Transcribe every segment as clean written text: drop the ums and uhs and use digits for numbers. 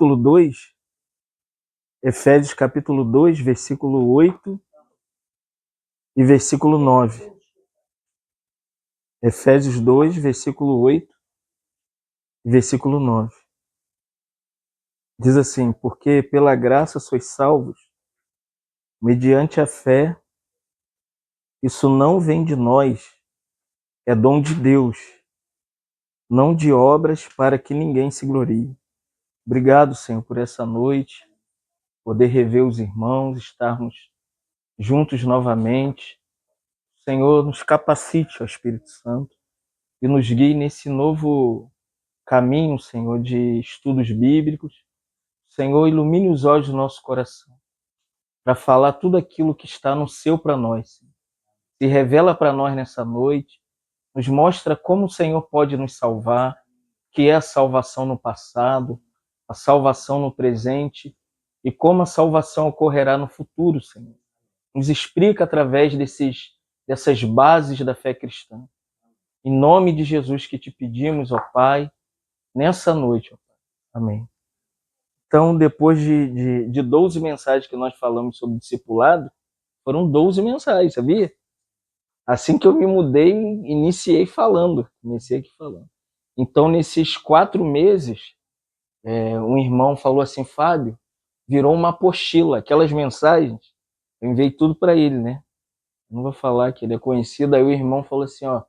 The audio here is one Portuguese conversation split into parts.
capítulo 2, Efésios capítulo 2, versículo 8 e versículo 9. Efésios 2, versículo 8 e versículo 9. Diz assim: porque pela graça sois salvos, mediante a fé, isso não vem de nós, é dom de Deus, não de obras para que ninguém se glorie. Obrigado, Senhor, por essa noite, poder rever os irmãos, estarmos juntos novamente. Senhor, nos capacite, ó Espírito Santo, e nos guie nesse novo caminho, Senhor, de estudos bíblicos. Senhor, ilumine os olhos do nosso coração para falar tudo aquilo que está no seu para nós. Se revela para nós nessa noite, nos mostra como o Senhor pode nos salvar, que é a salvação no passado, a salvação no presente e como a salvação ocorrerá no futuro, Senhor. Nos explica através dessas bases da fé cristã. Em nome de Jesus que te pedimos, ó Pai, nessa noite, ó Pai. Amém. Então, depois de 12 mensagens que nós falamos sobre discipulado, foram 12 mensagens, sabia? Assim que eu me mudei, comecei aqui falando. Então, nesses 4 meses, um irmão falou assim: Fábio, virou uma apostila, aquelas mensagens, eu enviei tudo para ele, né? Não vou falar que ele é conhecido, aí o irmão falou assim, ó,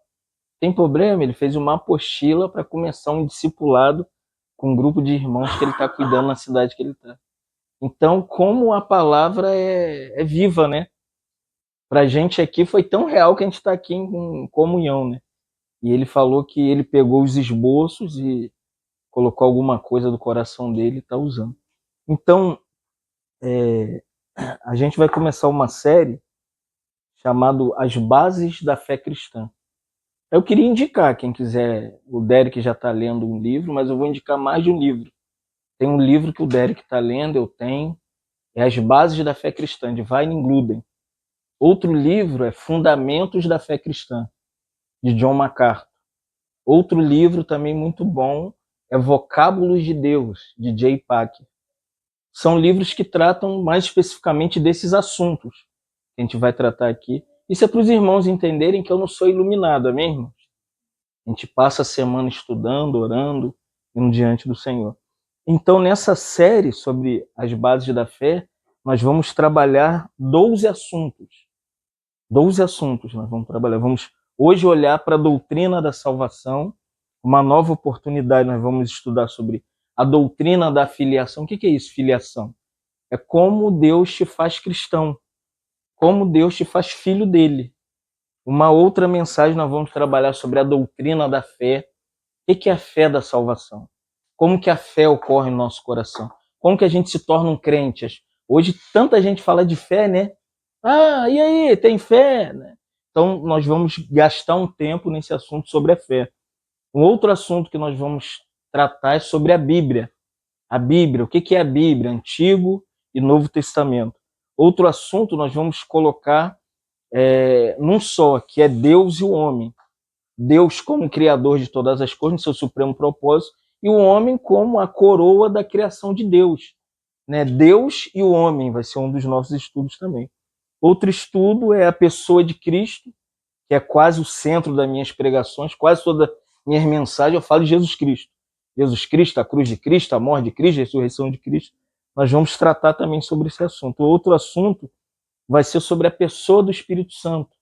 tem problema? Ele fez uma apostila para começar um discipulado com um grupo de irmãos que ele está cuidando na cidade que ele está. Então, como a palavra é viva, né? Para a gente aqui foi tão real que a gente está aqui em comunhão, né? E ele falou que ele pegou os esboços e colocou alguma coisa do coração dele e está usando. Então, a gente vai começar uma série chamada As Bases da Fé Cristã. Eu queria indicar, quem quiser, o Derek já está lendo um livro, mas eu vou indicar mais de um livro. Tem um livro que o Derek está lendo, eu tenho, é As Bases da Fé Cristã, de Wayne Grudem. Outro livro é Fundamentos da Fé Cristã, de John MacArthur. Outro livro também muito bom é Vocábulos de Deus, de Jay Packer. São livros que tratam mais especificamente desses assuntos que a gente vai tratar aqui. Isso é para os irmãos entenderem que eu não sou iluminado, amém, irmãos? A gente passa a semana estudando, orando, indo diante do Senhor. Então, nessa série sobre as bases da fé, nós vamos trabalhar 12 assuntos. 12 assuntos nós vamos trabalhar. Vamos hoje olhar para a doutrina da salvação, uma nova oportunidade, nós vamos estudar sobre a doutrina da filiação. O que é isso, filiação? É como Deus te faz cristão, como Deus te faz filho dele. Uma outra mensagem nós vamos trabalhar sobre a doutrina da fé. O que é a fé da salvação? Como que a fé ocorre no nosso coração? Como que a gente se torna um crente? Hoje tanta gente fala de fé, né? Ah, e aí, tem fé? Então nós vamos gastar um tempo nesse assunto sobre a fé. Um outro assunto que nós vamos tratar é sobre a Bíblia. A Bíblia, o que é a Bíblia? Antigo e Novo Testamento. Outro assunto nós vamos colocar num só, que é Deus e o homem. Deus como criador de todas as coisas, no seu supremo propósito, e o homem como a coroa da criação de Deus. Né? Deus e o homem vai ser um dos nossos estudos também. Outro estudo é a pessoa de Cristo, que é quase o centro das minhas pregações, quase toda minhas mensagens eu falo de Jesus Cristo. Jesus Cristo, a cruz de Cristo, a morte de Cristo, a ressurreição de Cristo. Nós vamos tratar também sobre esse assunto. O outro assunto vai ser sobre a pessoa do Espírito Santo,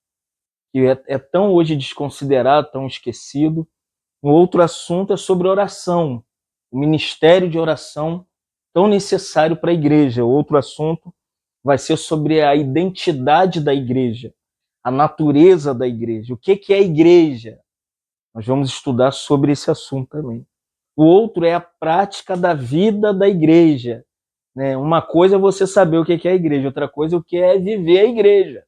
que é tão hoje desconsiderado, tão esquecido. Um outro assunto é sobre oração, o ministério de oração tão necessário para a igreja. Outro assunto vai ser sobre a identidade da igreja, a natureza da igreja. O que é a igreja? Nós vamos estudar sobre esse assunto também. O outro é a prática da vida da igreja. Uma coisa é você saber o que é a igreja, outra coisa é o que é viver a igreja.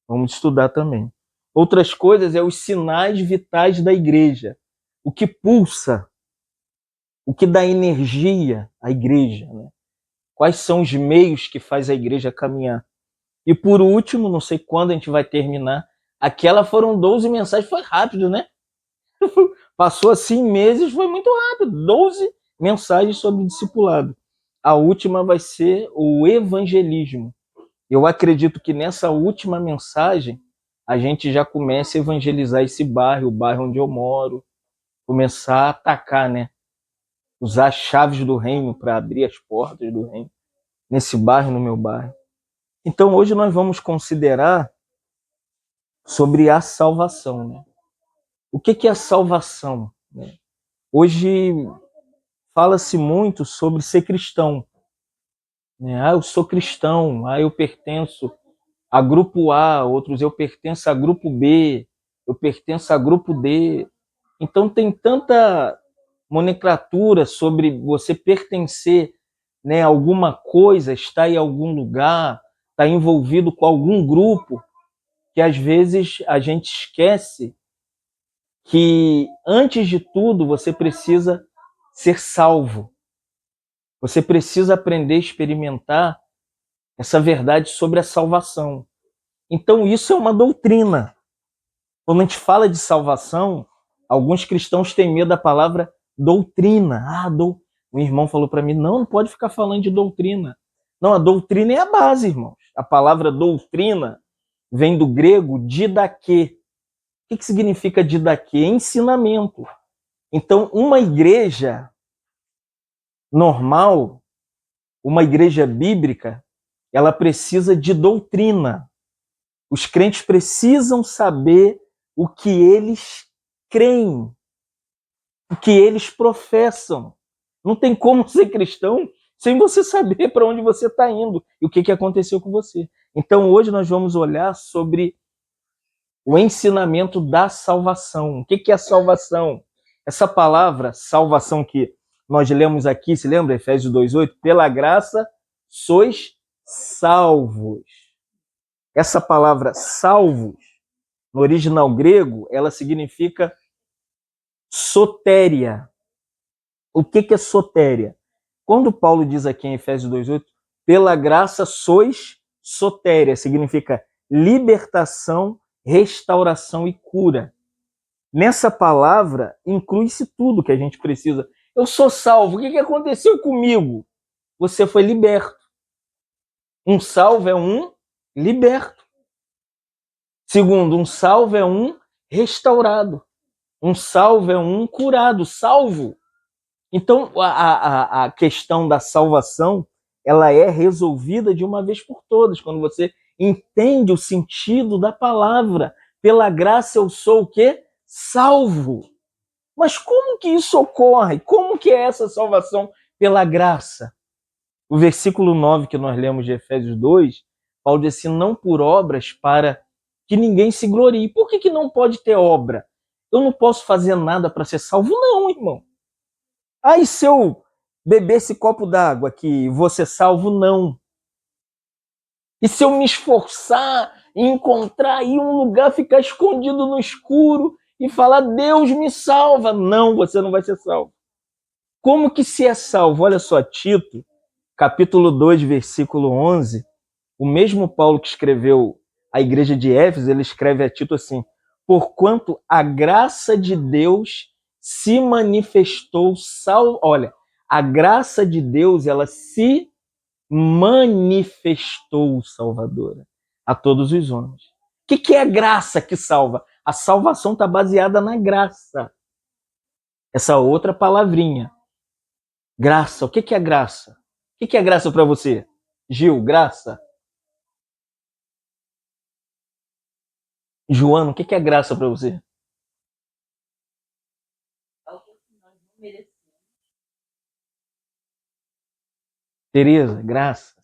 Vamos estudar também. Outras coisas é os sinais vitais da igreja. O que pulsa, o que dá energia à igreja. Né? Quais são os meios que faz a igreja caminhar. E por último, não sei quando a gente vai terminar, foram 12 mensagens, foi rápido, né? Passou assim meses, foi muito rápido. 12 mensagens sobre discipulado. a última vai ser o evangelismo. Eu acredito que nessa última mensagem a gente já comece a evangelizar esse bairro, o bairro onde eu moro, começar a atacar, né? Usar as chaves do reino para abrir as portas do reino nesse bairro, no meu bairro. Então hoje nós vamos considerar sobre a salvação, né? O que é a salvação, né? Hoje fala-se muito sobre ser cristão, né? Ah, eu sou cristão, eu pertenço a grupo A, outros eu pertenço a grupo B, eu pertenço a grupo D. Então tem tanta nomenclatura sobre você pertencer, né, a alguma coisa, estar em algum lugar, estar envolvido com algum grupo, que às vezes a gente esquece que antes de tudo você precisa ser salvo. Você precisa aprender a experimentar essa verdade sobre a salvação. Então isso é uma doutrina. Quando a gente fala de salvação, alguns cristãos têm medo da palavra doutrina. Um irmão falou para mim, não pode ficar falando de doutrina. Não, a doutrina é a base, irmãos. A palavra doutrina vem do grego didaquê. O que significa didaquê? Ensinamento. Então, uma igreja normal, uma igreja bíblica, ela precisa de doutrina. Os crentes precisam saber o que eles creem, o que eles professam. Não tem como ser cristão sem você saber para onde você está indo e o que aconteceu com você. Então, hoje nós vamos olhar sobre o ensinamento da salvação. O que é a salvação? Essa palavra, salvação, que nós lemos aqui, se lembra? Efésios 2:8, pela graça sois salvos. Essa palavra salvos, no original grego, ela significa sotéria. O que é sotéria? Quando Paulo diz aqui em Efésios 2:8, pela graça sois sotéria, significa libertação, restauração e cura. Nessa palavra inclui-se tudo que a gente precisa. Eu sou salvo. O que aconteceu comigo? Você foi liberto. Um salvo é um liberto. Segundo, um salvo é um restaurado. Um salvo é um curado, salvo. Então, a questão da salvação, ela é resolvida de uma vez por todas, quando você entende o sentido da palavra. Pela graça eu sou o quê? Salvo. Mas como que isso ocorre? Como que é essa salvação pela graça? O versículo 9 que nós lemos de Efésios 2, Paulo diz assim, não por obras para que ninguém se glorie. Por que não pode ter obra? Eu não posso fazer nada para ser salvo? Não, irmão. E se eu beber esse copo d'água aqui, vou ser salvo? Não. E se eu me esforçar e encontrar aí um lugar, ficar escondido no escuro e falar, Deus me salva? Não, você não vai ser salvo. Como que se é salvo? Olha só, Tito, capítulo 2, versículo 11, o mesmo Paulo que escreveu a igreja de Éfeso, ele escreve a Tito assim, porquanto a graça de Deus se manifestou Olha, a graça de Deus, ela se manifestou salvadora a todos os homens. O que é a graça que salva? A salvação está baseada na graça. Essa outra palavrinha. Graça. O que é graça? O que é graça para você? Gil, graça? Joana, o que é graça para você? Tereza, graça.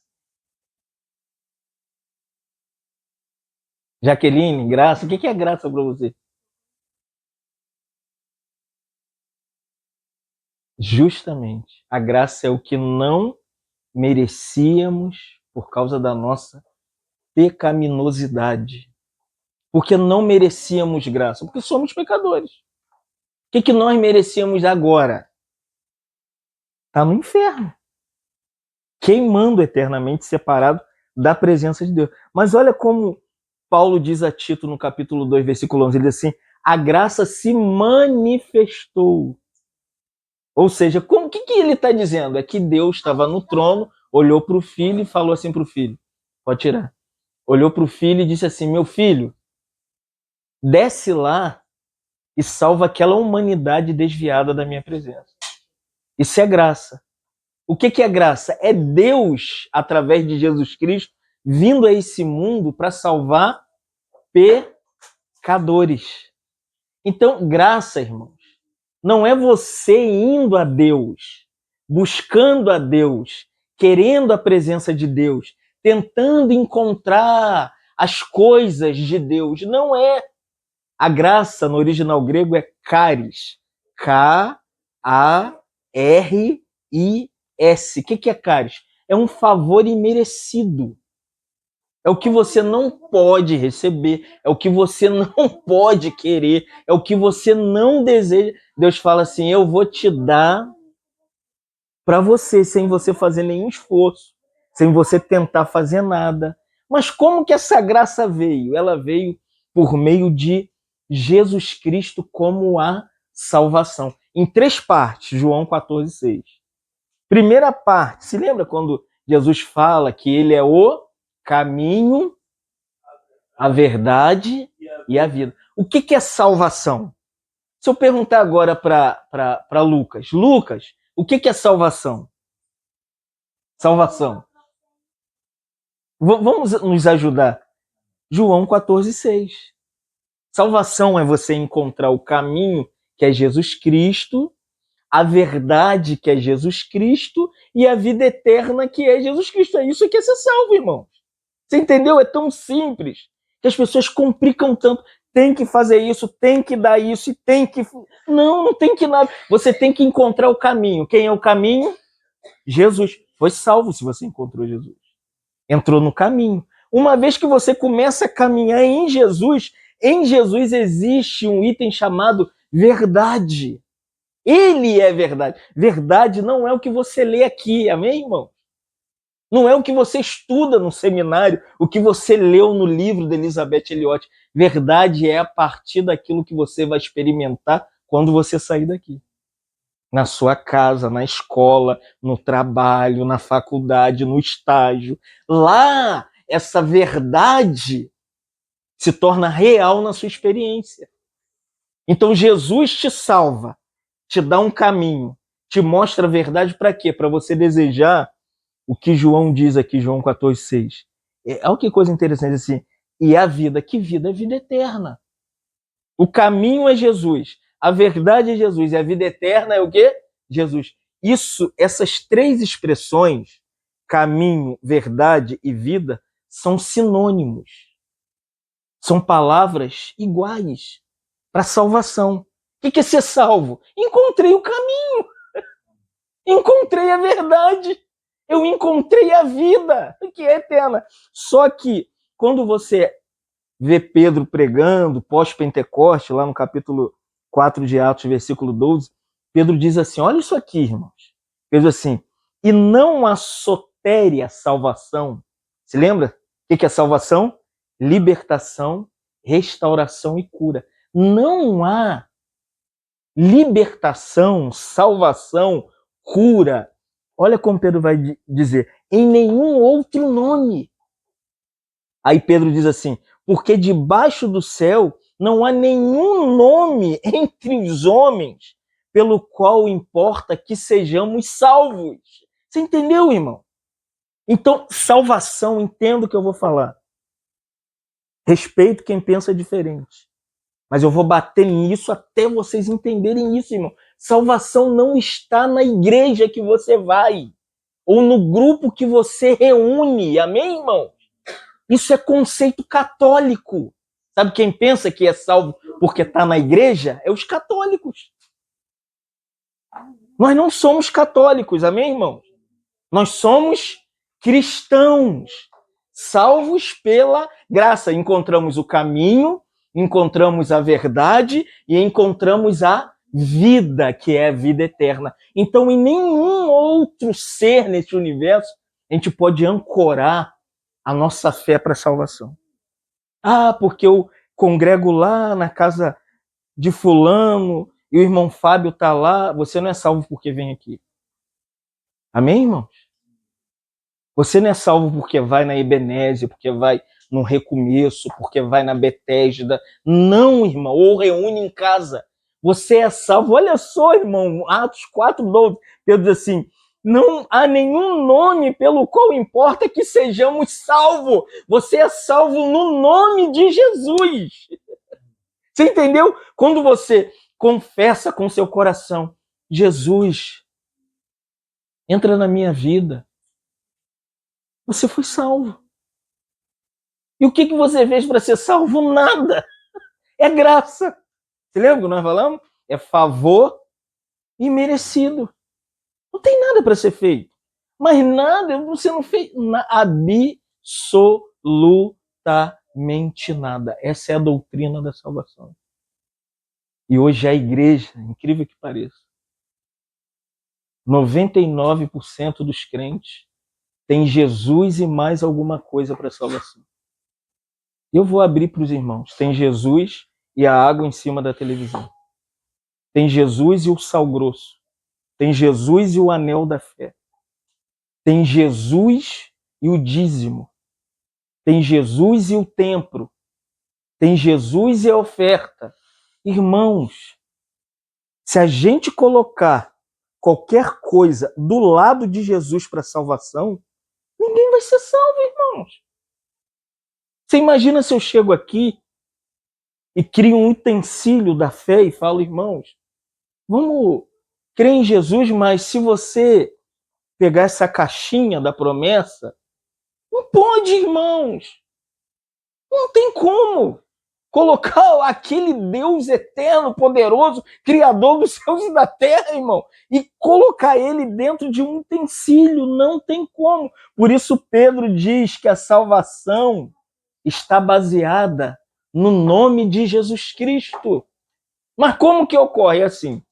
Jaqueline, graça. O que é graça para você? Justamente. A graça é o que não merecíamos por causa da nossa pecaminosidade. Porque não merecíamos graça. Porque somos pecadores. O que nós merecíamos agora? Está no inferno. Queimando eternamente, separado da presença de Deus. Mas olha como Paulo diz a Tito no capítulo 2, versículo 11, ele diz assim, a graça se manifestou. Ou seja, o que ele está dizendo? É que Deus estava no trono, olhou para o filho e falou assim para o filho, pode tirar, olhou para o filho e disse assim, meu filho, desce lá e salva aquela humanidade desviada da minha presença. Isso é graça. O que é graça? É Deus, através de Jesus Cristo, vindo a esse mundo para salvar pecadores. Então, graça, irmãos, não é você indo a Deus, buscando a Deus, querendo a presença de Deus, tentando encontrar as coisas de Deus. Não é. A graça, no original grego, é charis. K-A-R-I-S. O que é charis? É um favor imerecido. É o que você não pode receber, é o que você não pode querer, é o que você não deseja. Deus fala assim, eu vou te dar para você, sem você fazer nenhum esforço, sem você tentar fazer nada. Mas como que essa graça veio? Ela veio por meio de Jesus Cristo como a salvação. Em 3 partes, João 14,6. Primeira parte, se lembra quando Jesus fala que ele é o caminho, a verdade e a vida? O que é salvação? Se eu perguntar agora para Lucas, Lucas, o que é salvação? Salvação. Vamos nos ajudar. João 14,6. Salvação é você encontrar o caminho, que é Jesus Cristo, a verdade, que é Jesus Cristo, e a vida eterna, que é Jesus Cristo. É isso que é ser salvo, irmão. Você entendeu? É tão simples que as pessoas complicam tanto. Tem que fazer isso, tem que dar isso, e tem que... Não, não tem que nada. Você tem que encontrar o caminho. Quem é o caminho? Jesus. Foi salvo se você encontrou Jesus. Entrou no caminho. Uma vez que você começa a caminhar em Jesus existe um item chamado verdade. Ele é verdade. Verdade não é o que você lê aqui, amém, irmão? Não é o que você estuda no seminário, o que você leu no livro de Elizabeth Elliot. Verdade é a partir daquilo que você vai experimentar quando você sair daqui. Na sua casa, na escola, no trabalho, na faculdade, no estágio. Lá, essa verdade se torna real na sua experiência. Então, Jesus te salva, te dá um caminho, te mostra a verdade para quê? Para você desejar o que João diz aqui, João 14,6. Olha que coisa interessante assim. E a vida, que vida? É vida eterna. O caminho é Jesus, a verdade é Jesus, e a vida eterna é o quê? Jesus. Isso, essas 3 expressões, caminho, verdade e vida, são sinônimos. São palavras iguais para salvação. O que é ser salvo? Encontrei o caminho. Encontrei a verdade. Eu encontrei a vida, que é eterna. Só que quando você vê Pedro pregando, pós-Pentecoste, lá no capítulo 4 de Atos, versículo 12, Pedro diz assim, olha isso aqui, irmãos. Pedro diz assim, e não há sotéria salvação. Se lembra? O que é salvação? Libertação, restauração e cura. Não há libertação, salvação, cura. Olha como Pedro vai dizer, em nenhum outro nome. Aí Pedro diz assim, porque debaixo do céu não há nenhum nome entre os homens pelo qual importa que sejamos salvos. Você entendeu, irmão? Então, salvação, entendo o que eu vou falar. Respeito quem pensa diferente. Mas eu vou bater nisso até vocês entenderem isso, irmão. Salvação não está na igreja que você vai, ou no grupo que você reúne. Amém, irmão? Isso é conceito católico. Sabe quem pensa que é salvo porque está na igreja? É os católicos. Nós não somos católicos, amém, irmãos? Nós somos cristãos, salvos pela graça. Encontramos o caminho, encontramos a verdade e encontramos a vida, que é a vida eterna. Então, em nenhum outro ser neste universo a gente pode ancorar a nossa fé para a salvação. Ah, porque eu congrego lá na casa de fulano e o irmão Fábio está lá, você não é salvo porque vem aqui. Amém, irmãos? Você não é salvo porque vai na Ebenezer, porque vai no Recomeço, porque vai na Betesda. Não, irmão, ou reúne em casa. Você é salvo. Olha só, irmão, Atos 4:12. Pedro diz assim, não há nenhum nome pelo qual importa que sejamos salvos. Você é salvo no nome de Jesus. Você entendeu? Quando você confessa com seu coração, Jesus, entra na minha vida, você foi salvo. E o que você fez para ser salvo? Nada. É graça. Você lembra que nós falamos? É favor imerecido. Não tem nada para ser feito. Mas nada, você não fez absolutamente nada. Essa é a doutrina da salvação. E hoje a igreja, incrível que pareça, 99% dos crentes tem Jesus e mais alguma coisa para a salvação. Eu vou abrir para os irmãos. Tem Jesus e a água em cima da televisão. Tem Jesus e o sal grosso. Tem Jesus e o anel da fé. Tem Jesus e o dízimo. Tem Jesus e o templo. Tem Jesus e a oferta. Irmãos, se a gente colocar qualquer coisa do lado de Jesus para salvação, ninguém vai ser salvo, irmãos. Você imagina se eu chego aqui e crio um utensílio da fé e falo, irmãos, vamos crer em Jesus, mas se você pegar essa caixinha da promessa, não pode, irmãos. Não tem como colocar aquele Deus eterno, poderoso, criador dos céus e da terra, irmão, e colocar ele dentro de um utensílio. Não tem como. Por isso Pedro diz que a salvação está baseada no nome de Jesus Cristo. Mas como que ocorre? É assim, vou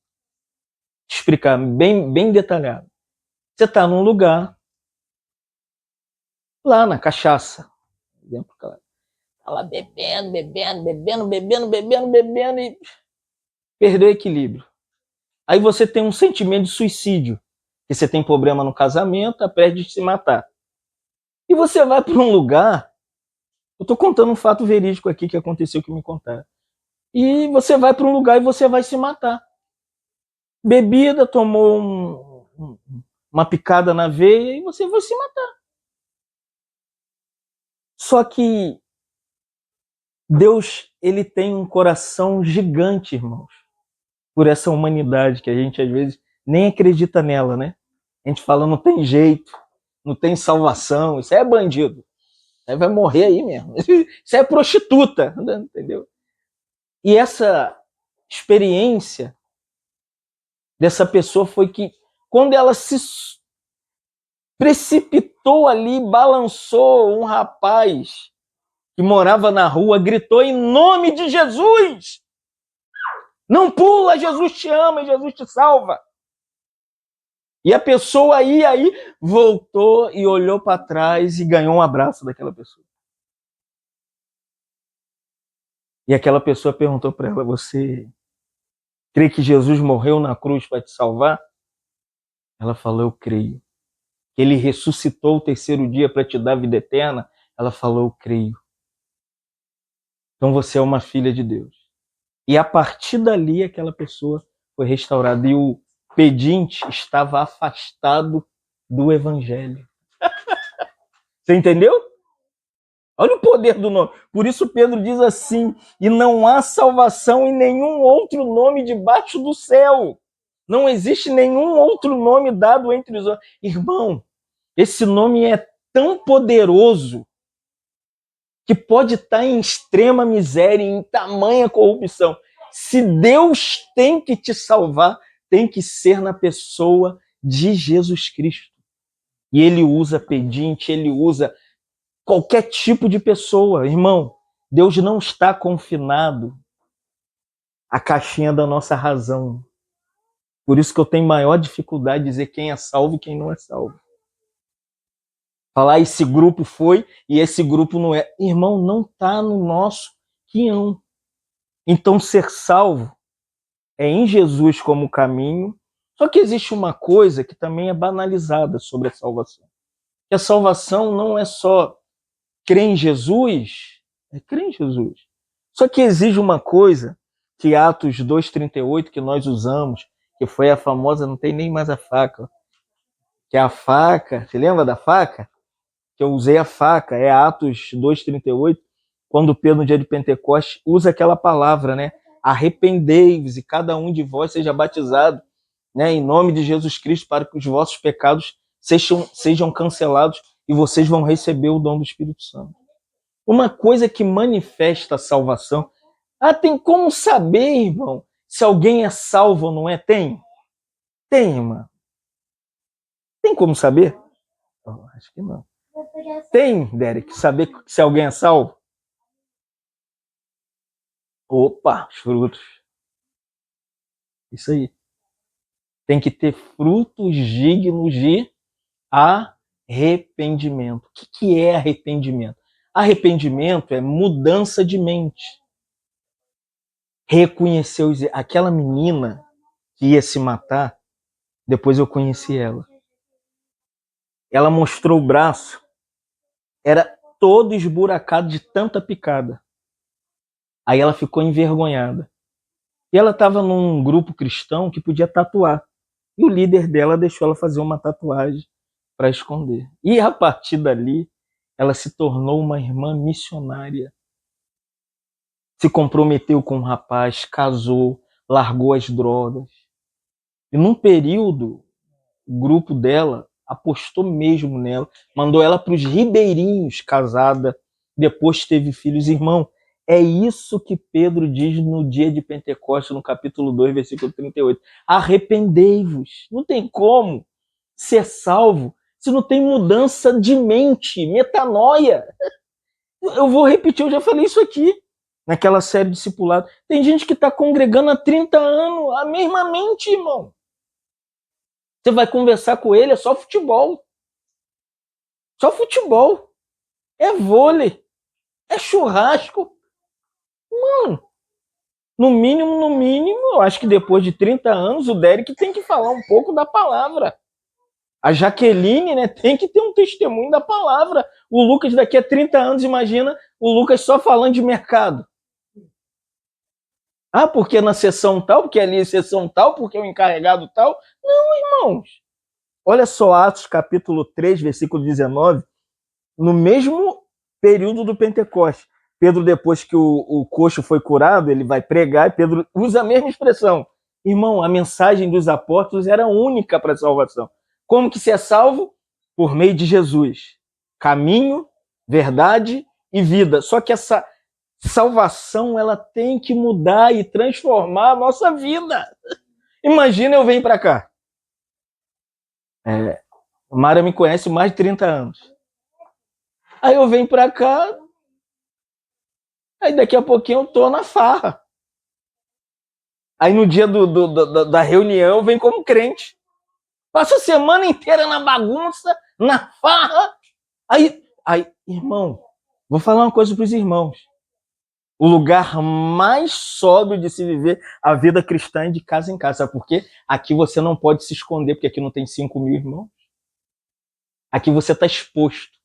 explicar bem detalhado. Você está num lugar, lá na cachaça, exemplo claro, tá lá bebendo e perdeu o equilíbrio. Aí você tem um sentimento de suicídio, que você tem problema no casamento, a perde de se matar. E você vai para um lugar, eu estou contando um fato verídico aqui que aconteceu, que me contaram. E você vai para um lugar e você vai se matar. Bebida, tomou uma picada na veia e você vai se matar. Só que Deus, ele tem um coração gigante, irmãos, por essa humanidade que a gente às vezes nem acredita nela, né? A gente fala, não tem jeito, não tem salvação, isso aí é bandido. Aí vai morrer aí mesmo. Isso é prostituta, entendeu? E essa experiência dessa pessoa foi que, quando ela se precipitou ali, balançou um rapaz que morava na rua, gritou em nome de Jesus! Não pula, Jesus te ama e Jesus te salva. E a pessoa aí voltou e olhou para trás e ganhou um abraço daquela pessoa. E aquela pessoa perguntou para ela, você crê que Jesus morreu na cruz para te salvar? Ela falou, eu creio. Que ele ressuscitou o terceiro dia para te dar vida eterna? Ela falou, eu creio. Então você é uma filha de Deus. E a partir dali aquela pessoa foi restaurada. E o pedinte estava afastado do evangelho. Você entendeu? Olha o poder do nome. Por isso Pedro diz assim, e não há salvação em nenhum outro nome debaixo do céu. Não existe nenhum outro nome dado entre os homens. Irmão, esse nome é tão poderoso que pode estar em extrema miséria, em tamanha corrupção. Se Deus tem que te salvar, tem que ser na pessoa de Jesus Cristo. E ele usa pedinte, ele usa qualquer tipo de pessoa. Irmão, Deus não está confinado à caixinha da nossa razão. Por isso que eu tenho maior dificuldade de dizer quem é salvo e quem não é salvo. Falar esse grupo foi e esse grupo não é. Irmão, não está no nosso guião. Então ser salvo é em Jesus como caminho. Só que existe uma coisa que também é banalizada sobre a salvação. Que a salvação não é só crer em Jesus, é crer em Jesus. Só que exige uma coisa que Atos 2,38, que nós usamos, que foi a famosa, não tem nem mais a faca, que é a faca, você lembra da faca? Que eu usei a faca, é Atos 2,38, quando Pedro, no dia de Pentecostes, usa aquela palavra, né? Arrependei-vos e cada um de vós seja batizado, né, em nome de Jesus Cristo, para que os vossos pecados sejam cancelados e vocês vão receber o dom do Espírito Santo. Uma coisa que manifesta a salvação. Ah, tem como saber, irmão, se alguém é salvo ou não é? Tem? Tem, irmão. Tem como saber? Oh, acho que não. Tem, Derek, saber se alguém é salvo? Opa, os frutos. Isso aí. Tem que ter frutos dignos de arrependimento. O que é arrependimento? Arrependimento é mudança de mente. Reconhecer aquela menina que ia se matar, depois eu conheci ela. Ela mostrou o braço, era todo esburacado de tanta picada. Aí ela ficou envergonhada. E ela estava num grupo cristão que podia tatuar. E o líder dela deixou ela fazer uma tatuagem para esconder. E a partir dali, ela se tornou uma irmã missionária. Se comprometeu com um rapaz, casou, largou as drogas. E num período, o grupo dela apostou mesmo nela, mandou ela para os ribeirinhos, casada, depois teve filhos. Irmão, é isso que Pedro diz no dia de Pentecostes, no capítulo 2, versículo 38. Arrependei-vos. Não tem como ser salvo se não tem mudança de mente, metanoia. Eu vou repetir, eu já falei isso aqui, naquela série discipulado. Tem gente que está congregando há 30 anos, a mesma mente, irmão. Você vai conversar com ele, é só futebol. Só futebol. É vôlei. É churrasco. Mano, no mínimo, eu acho que depois de 30 anos, o Derek tem que falar um pouco da palavra. A Jaqueline, né, tem que ter um testemunho da palavra. O Lucas, daqui a 30 anos, imagina o Lucas só falando de mercado. Ah, porque na sessão tal, porque ali é sessão tal, porque o encarregado tal. Não, irmãos. Olha só Atos capítulo 3, versículo 19. No mesmo período do Pentecostes. Pedro, depois que o coxo foi curado, ele vai pregar e Pedro usa a mesma expressão. Irmão, a mensagem dos apóstolos era única para a salvação. Como que se é salvo? Por meio de Jesus. Caminho, verdade e vida. Só que essa salvação, ela tem que mudar e transformar a nossa vida. Imagina eu venho para cá. A Mara me conhece mais de 30 anos. Aí eu venho pra cá, aí daqui a pouquinho eu tô na farra. Aí no dia da reunião eu venho como crente. Passo a semana inteira na bagunça, na farra. Aí, irmão, vou falar uma coisa pros irmãos. O lugar mais sóbrio de se viver a vida cristã é de casa em casa. Sabe por quê? Aqui você não pode se esconder, porque aqui não tem 5.000 irmãos. Aqui você está exposto.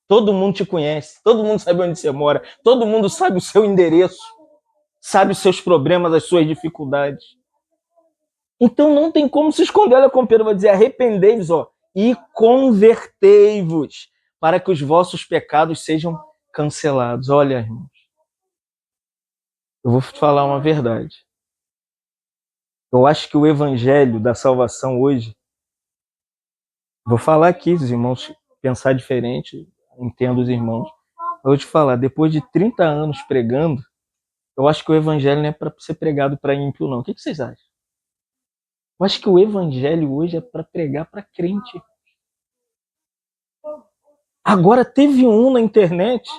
Todo mundo te conhece, todo mundo sabe onde você mora, todo mundo sabe o seu endereço, sabe os seus problemas, as suas dificuldades. Então não tem como se esconder. Olha como Pedro vai dizer, arrependei-vos, e convertei-vos, para que os vossos pecados sejam cancelados. Olha, irmãos, eu vou te falar uma verdade. Eu acho que o evangelho da salvação hoje, vou falar aqui, os irmãos pensar diferente, entendo os irmãos. Eu vou te falar, depois de 30 anos pregando, eu acho que o evangelho não é para ser pregado para ímpio, não. O que vocês acham? Eu acho que o evangelho hoje é para pregar para crente. Agora teve um na internet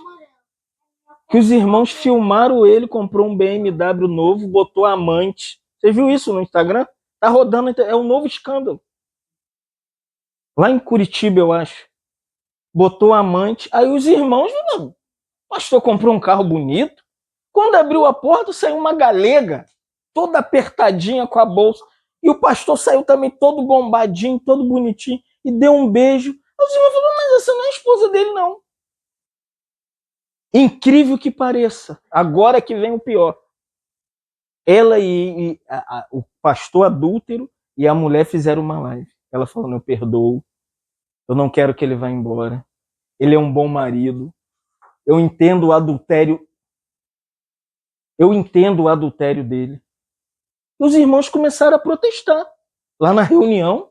que os irmãos filmaram ele, comprou um BMW novo, botou amante. Você viu isso no Instagram? Tá rodando, é um novo escândalo. Lá em Curitiba, eu acho. Botou amante. Aí os irmãos, o pastor comprou um carro bonito. Quando abriu a porta, saiu uma galega. toda apertadinha com a bolsa. E o pastor saiu também todo bombadinho, todo bonitinho, e deu um beijo. Aí os irmãos falaram, mas essa não é a esposa dele, não. Incrível que pareça. Agora que vem o pior. Ela e o pastor adúltero e a mulher fizeram uma live. Ela falou, eu perdoo. Eu não quero que ele vá embora. Ele é um bom marido. Eu entendo o adultério. Eu entendo o adultério dele. E os irmãos começaram a protestar. Lá na reunião.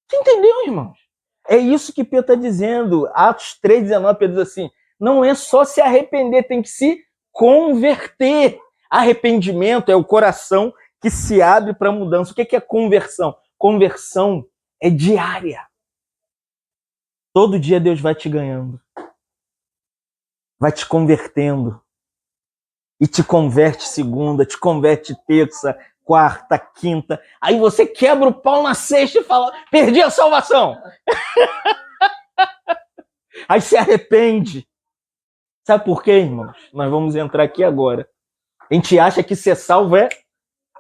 Você entendeu, irmãos? É isso que Pedro está dizendo. Atos 3,19, Pedro diz assim, não é só se arrepender, tem que se converter. Arrependimento é o coração que se abre para a mudança. O que é conversão? Conversão é diária. Todo dia Deus vai te ganhando. Vai te convertendo. E te converte segunda, te converte terça, quarta, quinta. Aí você quebra o pau na sexta e fala, perdi a salvação. Aí se arrepende. Sabe por quê, irmãos? Nós vamos entrar aqui agora. A gente acha que ser salvo é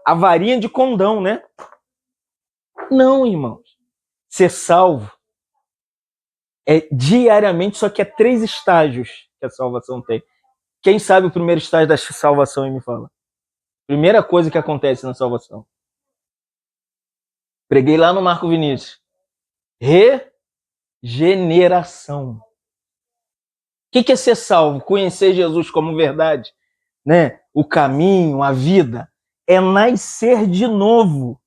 a varinha de condão, né? Não, irmãos. Ser salvo é diariamente, só que é 3 estágios que a salvação tem. Quem sabe o primeiro estágio da salvação e me fala? Primeira coisa que acontece na salvação. Preguei lá no Marco Vinícius. Regeneração. O que é ser salvo? Conhecer Jesus como verdade, né? O caminho, a vida. É nascer de novo. O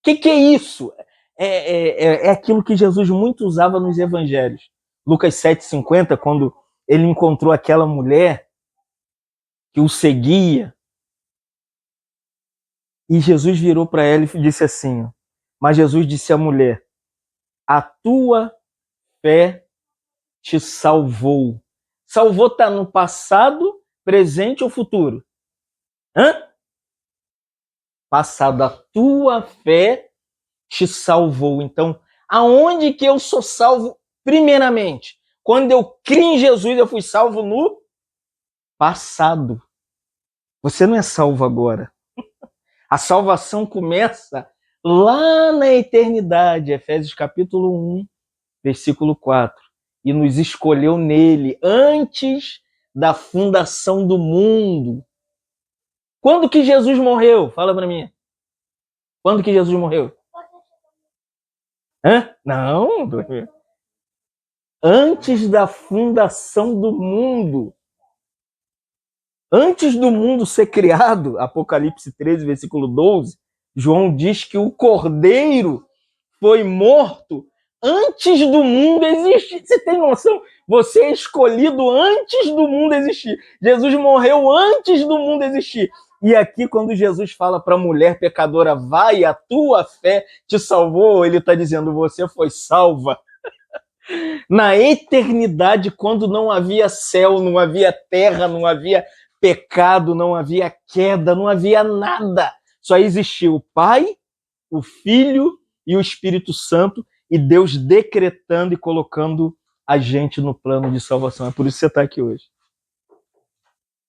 que é isso? É aquilo que Jesus muito usava nos evangelhos. Lucas 7,50, quando ele encontrou aquela mulher que o seguia, e Jesus virou para ela e disse assim, mas Jesus disse à mulher, a tua fé te salvou. Salvou está no passado, presente ou futuro? Passado, a tua fé te salvou. Então, aonde que eu sou salvo primeiramente? Quando eu criei em Jesus, eu fui salvo no passado. Você não é salvo agora. A salvação começa lá na eternidade. Efésios capítulo 1, versículo 4. E nos escolheu nele antes da fundação do mundo. Quando que Jesus morreu? Fala para mim. Quando que Jesus morreu? Não. Antes da fundação do mundo. Antes do mundo ser criado, Apocalipse 13, versículo 12, João diz que o Cordeiro foi morto antes do mundo existir. Você tem noção? Você é escolhido antes do mundo existir. Jesus morreu antes do mundo existir. E aqui, quando Jesus fala para a mulher pecadora, vai, a tua fé te salvou, ele está dizendo, você foi salva. Na eternidade, quando não havia céu, não havia terra, não havia pecado, não havia queda, não havia nada. Só existia o Pai, o Filho e o Espírito Santo, e Deus decretando e colocando a gente no plano de salvação. É por isso que você está aqui hoje.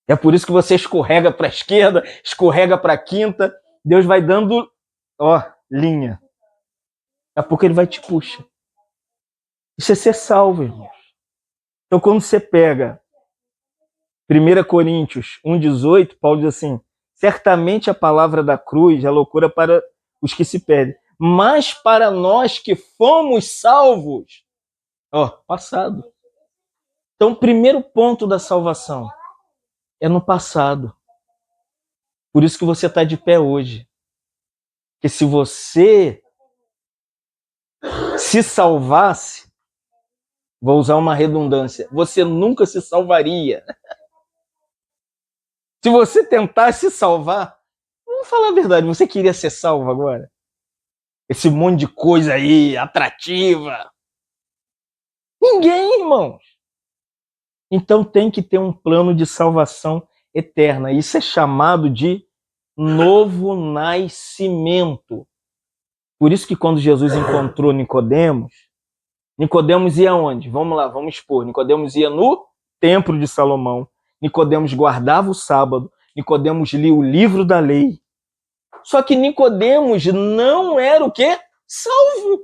É por isso que você escorrega para a esquerda, escorrega para a quinta. Deus vai dando, linha. Daqui a pouco ele vai te puxar. Isso é ser salvo, irmãos. Então, quando você pega 1 Coríntios 1,18, Paulo diz assim, certamente a palavra da cruz é loucura para os que se perdem, mas para nós que fomos salvos, passado. Então, o primeiro ponto da salvação é no passado. Por isso que você está de pé hoje. Porque se você se salvasse, vou usar uma redundância, você nunca se salvaria. Se você tentasse se salvar, vamos falar a verdade, você queria ser salvo agora? Esse monte de coisa aí, atrativa. Ninguém, irmãos. Então tem que ter um plano de salvação eterna. Isso é chamado de novo nascimento. Por isso que quando Jesus encontrou Nicodemos ia onde? Vamos lá, vamos expor. Nicodemos ia no templo de Salomão. Nicodemos guardava o sábado. Nicodemos lia o livro da lei. Só que Nicodemos não era o quê? Salvo.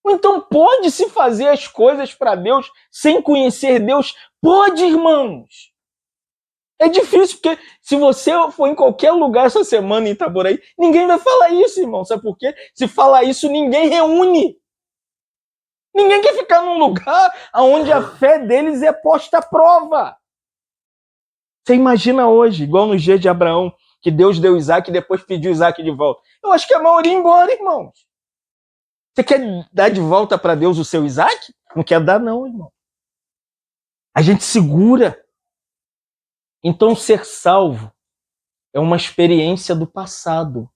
Então pode-se fazer as coisas para Deus sem conhecer Deus? Pode, irmãos. É difícil, porque se você for em qualquer lugar essa semana em Itaboraí, ninguém vai falar isso, irmão. Sabe por quê? Se falar isso, ninguém reúne. Ninguém quer ficar num lugar onde a fé deles é posta à prova. Você imagina hoje, igual nos dias de Abraão, que Deus deu Isaac e depois pediu Isaac de volta. Eu acho que a maioria ia embora, irmãos. Você quer dar de volta para Deus o seu Isaac? Não quer dar, não, irmão. A gente segura. Então, ser salvo é uma experiência do passado,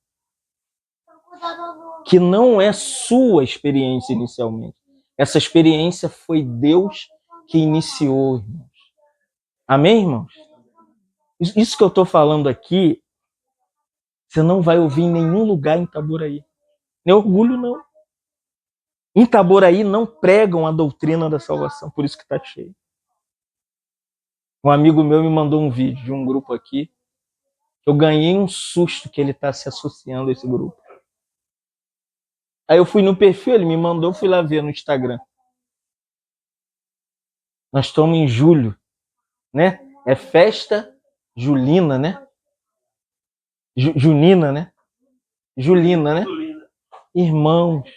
que não é sua experiência inicialmente. Essa experiência foi Deus que iniciou, irmãos. Amém, irmãos? Isso que eu estou falando aqui, você não vai ouvir em nenhum lugar em Itaboraí. Nem orgulho, não. Em Itaboraí não pregam a doutrina da salvação, por isso que está cheio. Um amigo meu me mandou um vídeo de um grupo aqui. Eu ganhei um susto que ele está se associando a esse grupo. Aí eu fui no perfil, ele me mandou, fui lá ver no Instagram. Nós estamos em julho, né? É festa julina, né? Junina, né? Julina, né? Irmãos,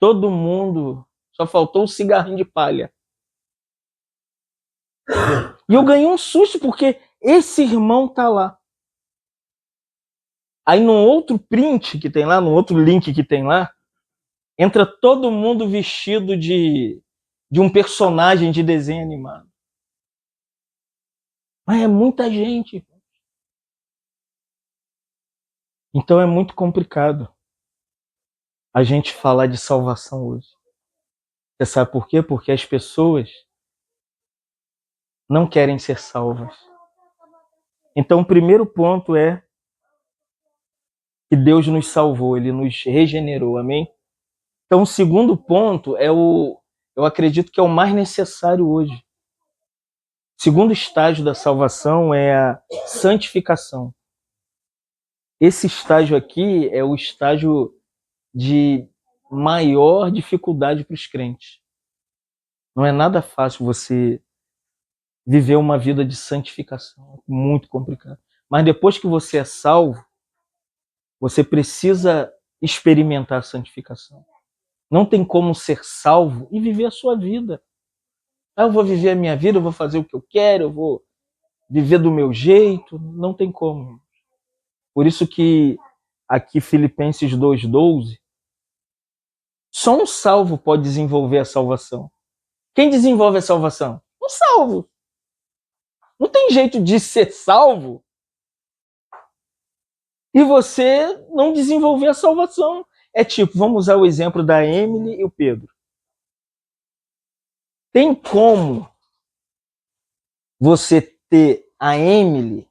todo mundo, só faltou um cigarrinho de palha. E eu ganhei um susto porque esse irmão tá lá. Aí no outro print que tem lá, no outro link que tem lá, entra todo mundo vestido de um personagem de desenho animado. Mas é muita gente. Então é muito complicado a gente falar de salvação hoje. Você sabe por quê? Porque as pessoas não querem ser salvas. Então o primeiro ponto é que Deus nos salvou, Ele nos regenerou, amém? Então o segundo ponto eu acredito que é o mais necessário hoje. O segundo estágio da salvação é a santificação. Esse estágio aqui é o estágio de maior dificuldade para os crentes. Não é nada fácil você viver uma vida de santificação. É muito complicado. Mas depois que você é salvo, você precisa experimentar a santificação. Não tem como ser salvo e viver a sua vida. Eu vou viver a minha vida, eu vou fazer o que eu quero, eu vou viver do meu jeito. Não tem como. Por isso que aqui Filipenses 2,12, só um salvo pode desenvolver a salvação. Quem desenvolve a salvação? Um salvo. Não tem jeito de ser salvo e você não desenvolver a salvação. É tipo, vamos usar o exemplo da Emily e o Pedro. Tem como você ter a Emily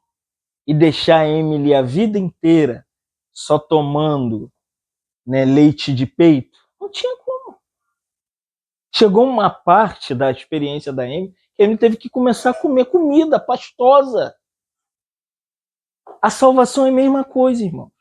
e deixar a Emily a vida inteira só tomando, né, leite de peito? Não tinha como. Chegou uma parte da experiência da Emily que a Emily teve que começar a comer comida pastosa. A salvação é a mesma coisa, irmão.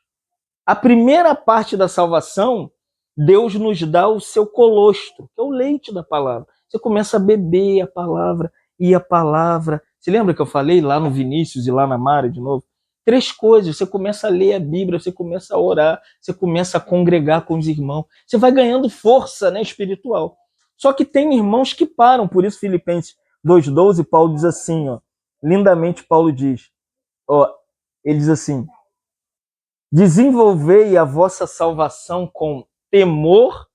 A primeira parte da salvação, Deus nos dá o seu colostro, que é o leite da palavra. Você começa a beber a palavra e a palavra. Você lembra que eu falei lá no Vinícius e lá na Mara de novo? 3 coisas. Você começa a ler a Bíblia, você começa a orar, você começa a congregar com os irmãos. Você vai ganhando força, né, espiritual. Só que tem irmãos que param. Por isso Filipenses 2,12, Paulo diz assim, ó, lindamente Paulo diz, ó, ele diz assim: desenvolvei a vossa salvação com temor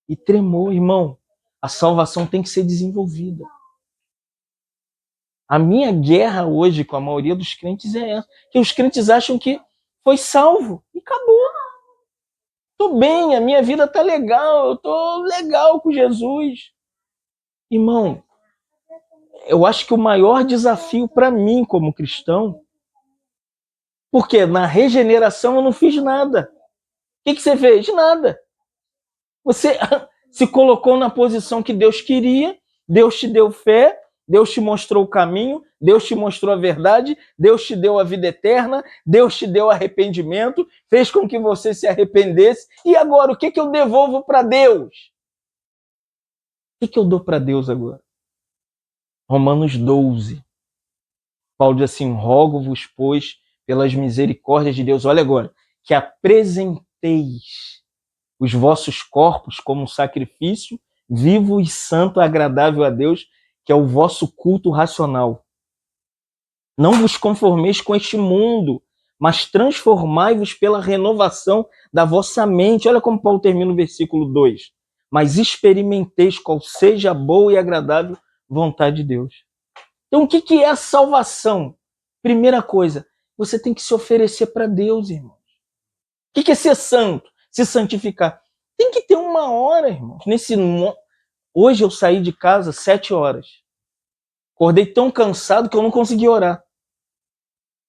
e tremor, irmão. A salvação tem que ser desenvolvida. A minha guerra hoje com a maioria dos crentes é essa, que os crentes acham que foi salvo e acabou. Tô bem, a minha vida tá legal, eu tô legal com Jesus. Irmão, eu acho que o maior desafio para mim como cristão, porque na regeneração eu não fiz nada. O que você fez? Nada. Você se colocou na posição que Deus queria, Deus te deu fé, Deus te mostrou o caminho, Deus te mostrou a verdade, Deus te deu a vida eterna, Deus te deu arrependimento, fez com que você se arrependesse. E agora, o que eu devolvo para Deus? O que eu dou para Deus agora? Romanos 12. Paulo diz assim: rogo-vos, pois, pelas misericórdias de Deus, olha agora, que apresenteis os vossos corpos como um sacrifício vivo e santo, agradável a Deus, que é o vosso culto racional. Não vos conformeis com este mundo, mas transformai-vos pela renovação da vossa mente. Olha como Paulo termina o versículo 2. Mas experimenteis qual seja a boa e agradável vontade de Deus. Então, o que é a salvação? Primeira coisa, você tem que se oferecer para Deus, irmãos. O que é ser santo? Se santificar. Tem que ter uma hora, irmãos. Hoje eu saí de casa 7 horas. Acordei tão cansado que eu não consegui orar.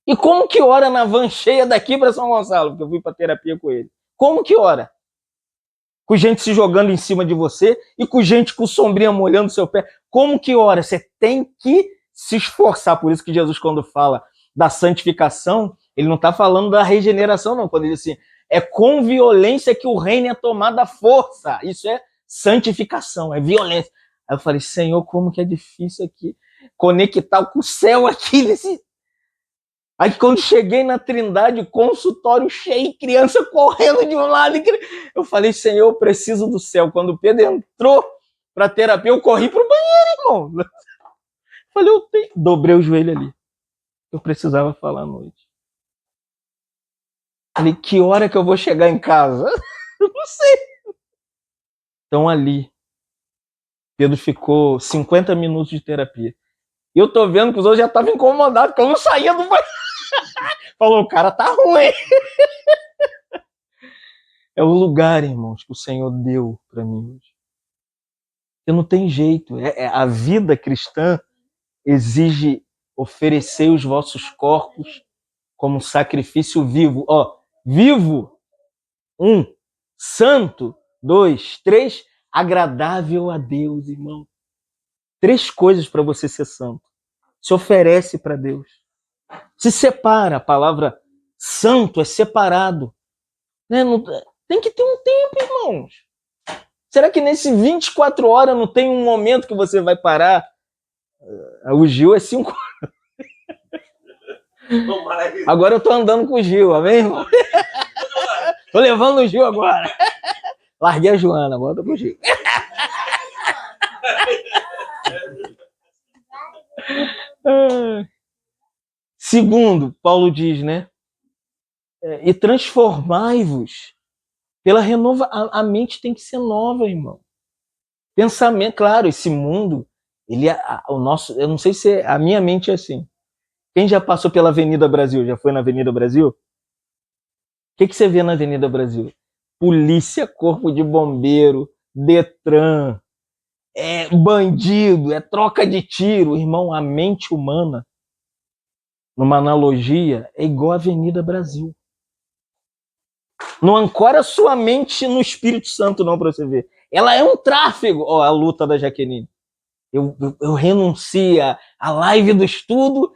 E como que ora na van cheia daqui para São Gonçalo? Porque eu fui para terapia com ele. Como que ora? Com gente se jogando em cima de você e com gente com sombrinha molhando seu pé. Como que ora? Você tem que se esforçar. Por isso que Jesus, quando fala da santificação, ele não está falando da regeneração, não. Quando ele diz assim, é com violência que o reino é tomado à força. Isso é santificação, é violência. Aí eu falei, Senhor, como que é difícil aqui conectar com o céu aqui nesse... Aí quando cheguei na Trindade, consultório cheio, criança correndo de um lado. Eu falei, Senhor, eu preciso do céu. Quando o Pedro entrou para terapia, eu corri pro banheiro, irmão. Falei, dobrei o joelho ali. Eu precisava falar à noite. Falei, que hora que eu vou chegar em casa? Eu não sei. Então ali, Pedro ficou 50 minutos de terapia. E eu tô vendo que os outros já estavam incomodados, porque eu não saía do banheiro. Falou, o cara tá ruim. É o lugar, irmãos, que o Senhor deu para mim hoje. E não tem jeito. A vida cristã exige oferecer os vossos corpos como sacrifício vivo. Ó, vivo, 1, santo, 2, 3, agradável a Deus, irmão. 3 coisas para você ser santo. Se oferece para Deus. Se separa. A palavra santo é separado. Né? Não, tem que ter um tempo, irmãos. Será que nesse 24 horas não tem um momento que você vai parar? O Gil é 5 horas. Agora eu tô andando com o Gil, amém, irmão? Tô levando o Gil agora. Larguei a Joana, volta pro Gil. Segundo, Paulo diz, né? E transformai-vos pela renova. A mente tem que ser nova, irmão. Pensamento, claro, esse mundo, ele o nosso, eu não sei se a minha mente é assim. Quem já passou pela Avenida Brasil? Já foi na Avenida Brasil? O que você vê na Avenida Brasil? Polícia, corpo de bombeiro, Detran, bandido, troca de tiro. Irmão, a mente humana, numa analogia, é igual a Avenida Brasil. Não ancora sua mente no Espírito Santo, não, para você ver. Ela é um tráfego. Ó, a luta da Jaqueline. Eu renuncio à live do estudo.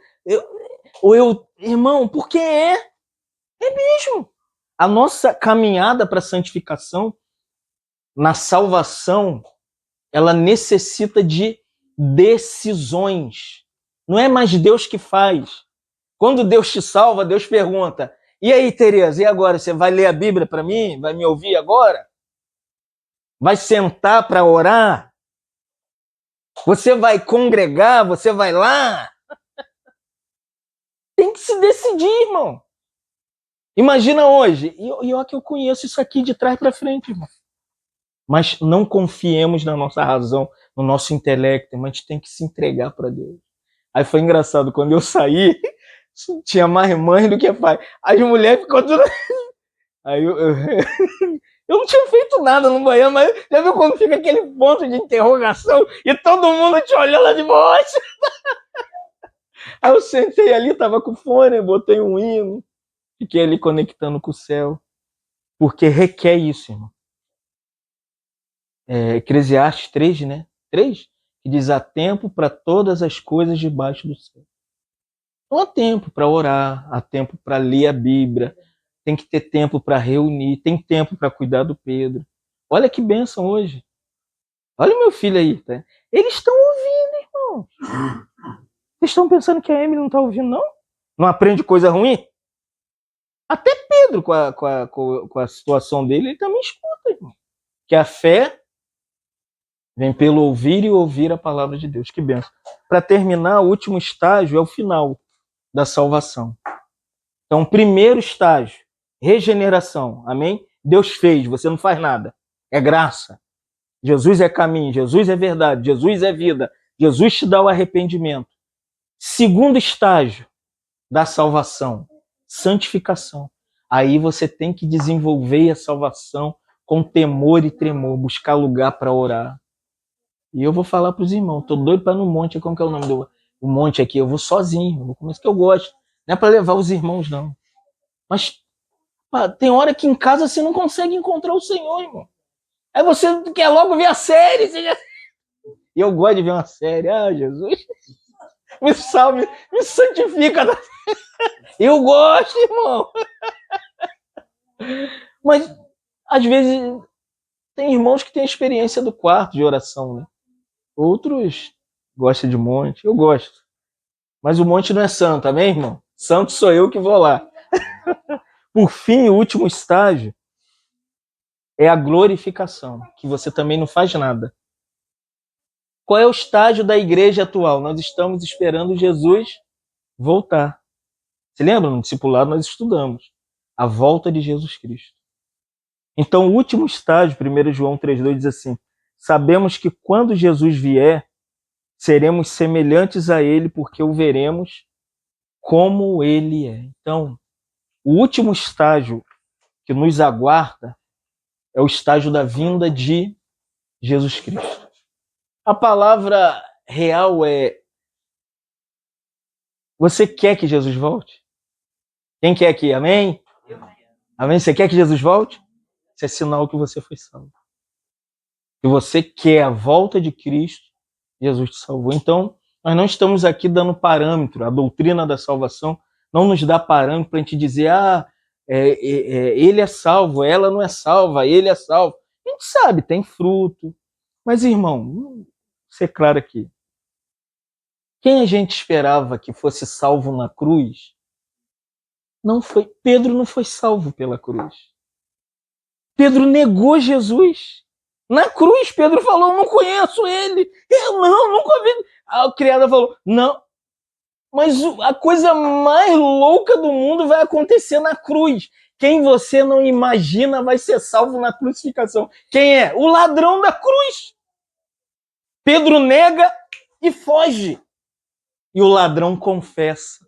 Irmão, porque é mesmo. A nossa caminhada para a santificação, na salvação, ela necessita de decisões. Não é mais Deus que faz. Quando Deus te salva, Deus pergunta, e aí, Tereza, e agora? Você vai ler a Bíblia para mim? Vai me ouvir agora? Vai sentar para orar? Você vai congregar? Você vai lá? Tem que se decidir, irmão. Imagina hoje, e olha que eu conheço isso aqui de trás para frente, irmão. Mas não confiemos na nossa razão, no nosso intelecto, mas a gente tem que se entregar para Deus. Aí foi engraçado, quando eu saí, tinha mais mãe do que pai. As mulheres ficou tudo... Aí eu não tinha feito nada no banheiro, mas já viu quando fica aquele ponto de interrogação e todo mundo te olhando lá de baixo? Aí eu sentei ali, tava com fone, botei um hino, fiquei ali conectando com o céu, porque requer isso, irmão. Eclesiastes 3, né? 3, que diz, há tempo para todas as coisas debaixo do céu. Então há tempo para orar, há tempo para ler a Bíblia, tem que ter tempo para reunir, tem tempo para cuidar do Pedro. Olha que bênção hoje. Olha o meu filho aí, tá? Eles estão ouvindo, irmão. Vocês estão pensando que a Emily não está ouvindo, não? Não aprende coisa ruim? Até Pedro, com a situação dele, ele também escuta, irmão. Que a fé vem pelo ouvir e ouvir a palavra de Deus. Que benção. Para terminar, o último estágio é o final da salvação. Então, primeiro estágio, regeneração. Amém? Deus fez, você não faz nada. É graça. Jesus é caminho, Jesus é verdade, Jesus é vida. Jesus te dá o arrependimento. Segundo estágio da salvação, santificação. Aí você tem que desenvolver a salvação com temor e tremor, buscar lugar para orar. E eu vou falar para os irmãos, tô doido para ir no monte, como que é o nome do monte aqui? Eu vou sozinho, eu vou comer isso que eu gosto. Não é para levar os irmãos, não. Mas pá, tem hora que em casa você não consegue encontrar o Senhor, irmão. Aí você quer logo ver a série. E eu gosto de ver uma série. Ah, Jesus, me salve, me santifica. Eu gosto, irmão. Mas, às vezes, tem irmãos que têm experiência do quarto de oração, né? Outros gostam de monte. Eu gosto. Mas o monte não é santo, amém, irmão? Santo sou eu que vou lá. Por fim, o último estágio é a glorificação, que você também não faz nada. Qual é o estágio da igreja atual? Nós estamos esperando Jesus voltar. Se lembra? No discipulado nós estudamos a volta de Jesus Cristo. Então, o último estágio, 1 João 3,2 diz assim: sabemos que quando Jesus vier, seremos semelhantes a ele, porque o veremos como ele é. Então, o último estágio que nos aguarda é o estágio da vinda de Jesus Cristo. A palavra real é: você quer que Jesus volte? Quem quer aqui? Amém? Amém? Você quer que Jesus volte? Isso é sinal que você foi salvo. Se você quer a volta de Cristo, Jesus te salvou. Então, nós não estamos aqui dando parâmetro. A doutrina da salvação não nos dá parâmetro para a gente dizer, ele é salvo, ela não é salva, ele é salvo. A gente sabe, tem fruto. Mas, irmão, vou ser claro aqui. Quem a gente esperava que fosse salvo na cruz, não foi. Pedro não foi salvo pela cruz. Pedro negou Jesus. Na cruz, Pedro falou, não conheço ele. Eu não, nunca vi. A criada falou, não. Mas a coisa mais louca do mundo vai acontecer na cruz. Quem você não imagina vai ser salvo na crucificação. Quem é? O ladrão da cruz. Pedro nega e foge. E o ladrão confessa.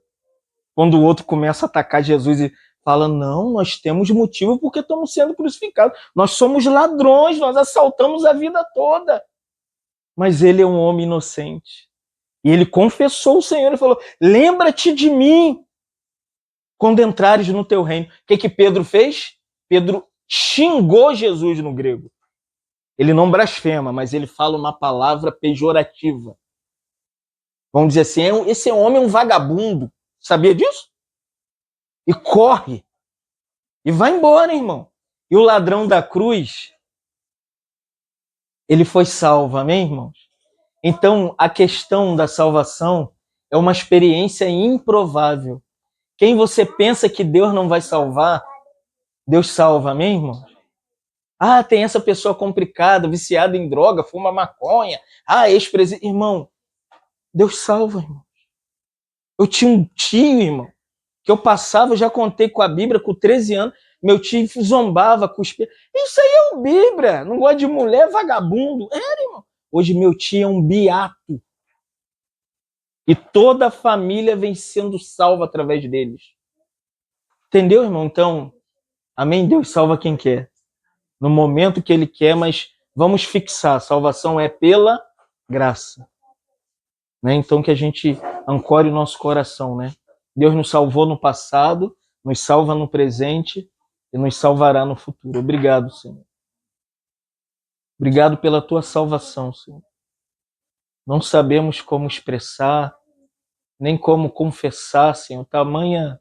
Quando o outro começa a atacar Jesus e fala, não, nós temos motivo porque estamos sendo crucificados. Nós somos ladrões, nós assaltamos a vida toda. Mas ele é um homem inocente. E ele confessou o Senhor e falou, lembra-te de mim quando entrares no teu reino. O que Pedro fez? Pedro xingou Jesus no grego. Ele não blasfema, mas ele fala uma palavra pejorativa. Vamos dizer assim, esse homem é um vagabundo. Sabia disso? E corre. E vai embora, irmão. E o ladrão da cruz, ele foi salvo, amém, irmãos? Então, a questão da salvação é uma experiência improvável. Quem você pensa que Deus não vai salvar, Deus salva, amém, irmãos? Ah, tem essa pessoa complicada, viciada em droga, fuma maconha. Ah, ex-presidente. Irmão, Deus salva, irmão. Eu tinha um tio, irmão, que eu passava, eu já contei com a Bíblia, com 13 anos, meu tio zombava, cuspia. Isso aí é o Bíblia, não gosta de mulher, vagabundo. Era, irmão. Hoje meu tio é um beato. E toda a família vem sendo salva através deles. Entendeu, irmão? Então, amém? Deus salva quem quer. No momento que ele quer, mas vamos fixar, salvação é pela graça. Né? Então que a gente ancore o nosso coração, né? Deus nos salvou no passado, nos salva no presente e nos salvará no futuro. Obrigado, Senhor. Obrigado pela tua salvação, Senhor. Não sabemos como expressar, nem como confessar, Senhor, tamanha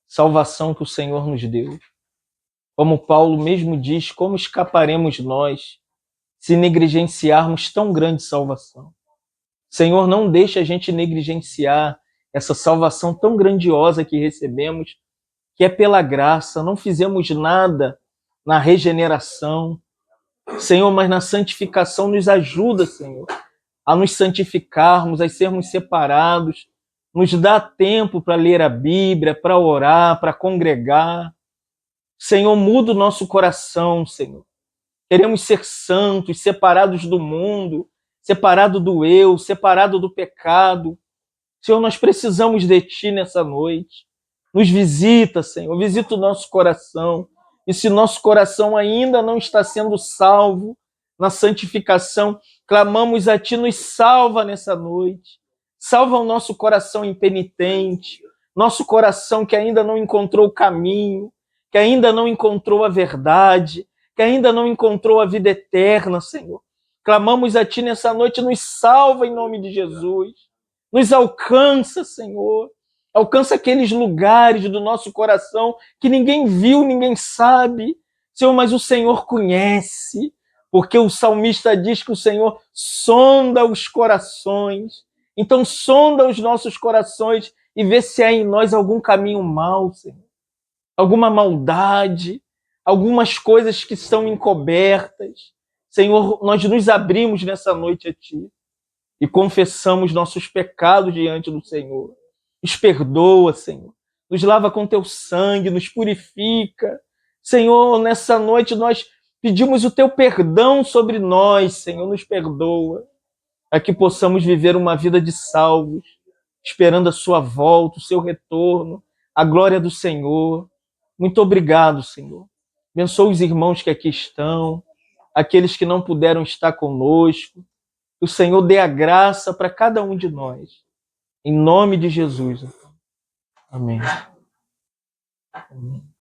salvação que o Senhor nos deu. Como Paulo mesmo diz, como escaparemos nós se negligenciarmos tão grande salvação? Senhor, não deixe a gente negligenciar essa salvação tão grandiosa que recebemos, que é pela graça. Não fizemos nada na regeneração, Senhor, mas na santificação nos ajuda, Senhor, a nos santificarmos, a sermos separados, nos dá tempo para ler a Bíblia, para orar, para congregar. Senhor, muda o nosso coração, Senhor. Queremos ser santos, separados do mundo, separados do eu, separados do pecado. Senhor, nós precisamos de Ti nessa noite. Nos visita, Senhor, visita o nosso coração. E se nosso coração ainda não está sendo salvo na santificação, clamamos a Ti, nos salva nessa noite. Salva o nosso coração impenitente, nosso coração que ainda não encontrou o caminho, que ainda não encontrou a verdade, que ainda não encontrou a vida eterna, Senhor. Clamamos a Ti nessa noite, nos salva em nome de Jesus. Nos alcança, Senhor. Alcança aqueles lugares do nosso coração que ninguém viu, ninguém sabe. Senhor, mas o Senhor conhece, porque o salmista diz que o Senhor sonda os corações. Então, sonda os nossos corações e vê se há em nós algum caminho mau, Senhor. Alguma maldade, algumas coisas que são encobertas. Senhor, nós nos abrimos nessa noite a Ti e confessamos nossos pecados diante do Senhor. Nos perdoa, Senhor. Nos lava com Teu sangue, nos purifica. Senhor, nessa noite nós pedimos o Teu perdão sobre nós, Senhor, nos perdoa, para que possamos viver uma vida de salvos, esperando a Sua volta, o Seu retorno, a glória do Senhor. Muito obrigado, Senhor. Abençoa os irmãos que aqui estão, aqueles que não puderam estar conosco. Que o Senhor dê a graça para cada um de nós. Em nome de Jesus. Amém. Amém.